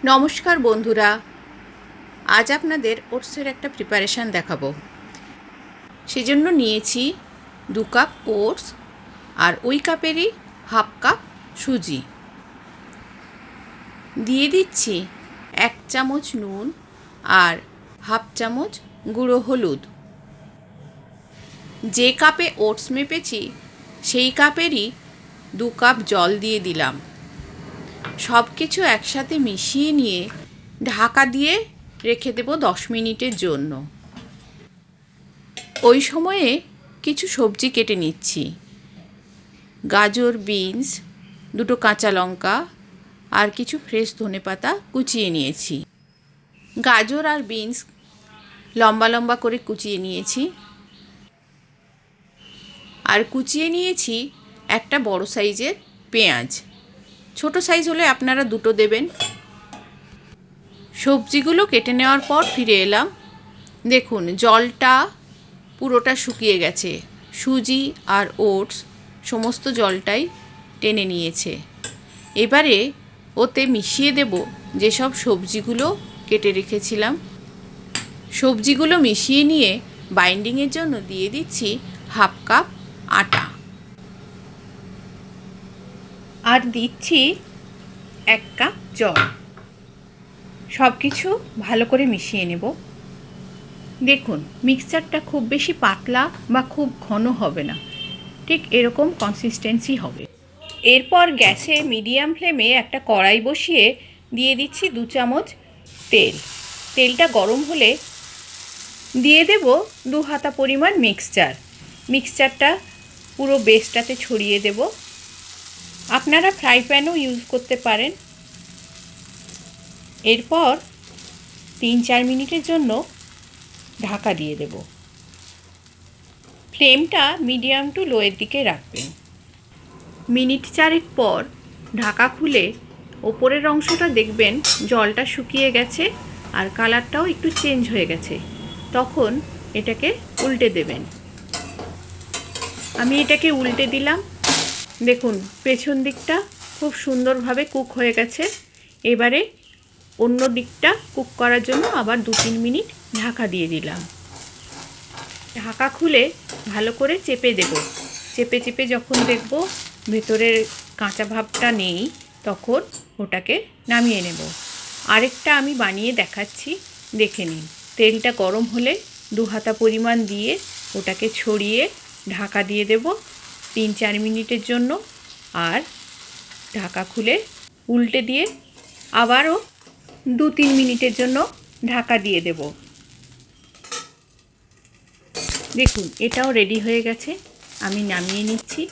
নমস্কার বন্ধুরা, আজ আপনাদের ওটসের একটা প্রিপারেশান দেখাবো। সেজন্য নিয়েছি 2 কাপ ওটস আর ওই কাপেরই হাফ কাপ সুজি। দিয়ে দিচ্ছি 1 চামচ নুন আর হাফ চামচ গুঁড়ো হলুদ। যে কাপে ওটস মেপেছি সেই কাপেরই 2 কাপ জল দিয়ে দিলাম। সব কিছু একসাথে মিশিয়ে নিয়ে ঢাকা দিয়ে রেখে দেব 10 মিনিটের জন্য। ওই সময়ে কিছু সবজি কেটে নিচ্ছি। গাজর, বিনস, 2টো কাঁচা লঙ্কা আর কিছু ফ্রেশ ধনেপাতা কুচিয়ে নিয়েছি। গাজর আর বিনস লম্বা লম্বা করে কুচিয়ে নিয়েছি। আর কুচিয়ে নিয়েছি একটা বড় সাইজের পেঁয়াজ। ছোট সাইজ হলে আপনারা 2টো দেবেন। সবজিগুলো কেটে নেওয়ার পর ফিরে এলাম। দেখুন জলটা পুরোটা শুকিয়ে গেছে। সুজি আর ওটস সমস্ত জলটাই টেনে নিয়েছে। এবারে ওতে মিশিয়ে দেব যেসব সবজিগুলো কেটে রেখেছিলাম। সবজিগুলো মিশিয়ে নিয়ে বাইন্ডিংয়ের জন্য দিয়ে দিচ্ছি হাফ কাপ আটা আর দিচ্ছি 1 কাপ জল। সব কিছু ভালো করে মিশিয়ে নেব। দেখুন মিক্সচারটা খুব বেশি পাতলা বা খুব ঘন হবে না, ঠিক এরকম কনসিস্টেন্সি হবে। এরপর গ্যাসে মিডিয়াম ফ্লেমে একটা কড়াই বসিয়ে দিয়ে দিচ্ছি 2 চামচ তেল। তেলটা গরম হলে দিয়ে দেব 2 হাতা পরিমাণ মিক্সচারটা পুরো বেসটাতে ছড়িয়ে দেব। আপনারা ফ্রাই প্যানও ইউজ করতে পারেন। এরপর 3-4 মিনিটের জন্য ঢাকা দিয়ে দেব। ফ্লেমটা মিডিয়াম টু লোয়ের দিকে রাখবেন। মিনিট 4 পর ঢাকা খুলে ওপরের অংশটা দেখবেন জলটা শুকিয়ে গেছে আর কালারটাও একটু চেঞ্জ হয়ে গেছে। তখন এটাকে উল্টে দেবেন। আমি এটাকে উল্টে দিলাম। দেখুন পেছন দিকটা খুব সুন্দরভাবে কুক হয়ে গেছে। এবারে অন্য দিকটা কুক করার জন্য আবার 2-3 মিনিট ঢাকা দিয়ে দিলাম। ঢাকা খুলে ভালো করে চেপে দেব। চেপে যখন দেখব ভেতরের কাঁচা ভাবটা নেই তখন ওটাকে নামিয়ে নেব। আরেকটা আমি বানিয়ে দেখাচ্ছি, দেখে নিন। তেলটা গরম হলে 2 হাতা পরিমাণ দিয়ে ওটাকে ছড়িয়ে ঢাকা দিয়ে দেব 3-4 মিনিটের জন্য। আর ঢাকা খুলে উল্টে দিয়ে আবারও 2-3 মিনিটের জন্য ঢাকা দিয়ে দেব। দেখুন এটাও রেডি হয়ে গেছে। আমি নামিয়ে নিচ্ছি।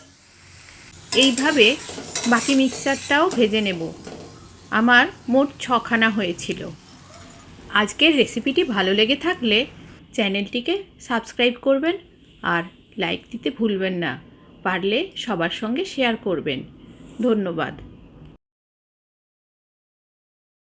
এইভাবে বাকি মিক্সচারটাও ভেজে নেব। আমার মোট 6খানা হয়েছিল। আজকের রেসিপিটি ভালো লেগে থাকলে চ্যানেলটিকে সাবস্ক্রাইব করবেন আর লাইক দিতে ভুলবেন না। পারলে সবার সঙ্গে শেয়ার করবেন। ধন্যবাদ।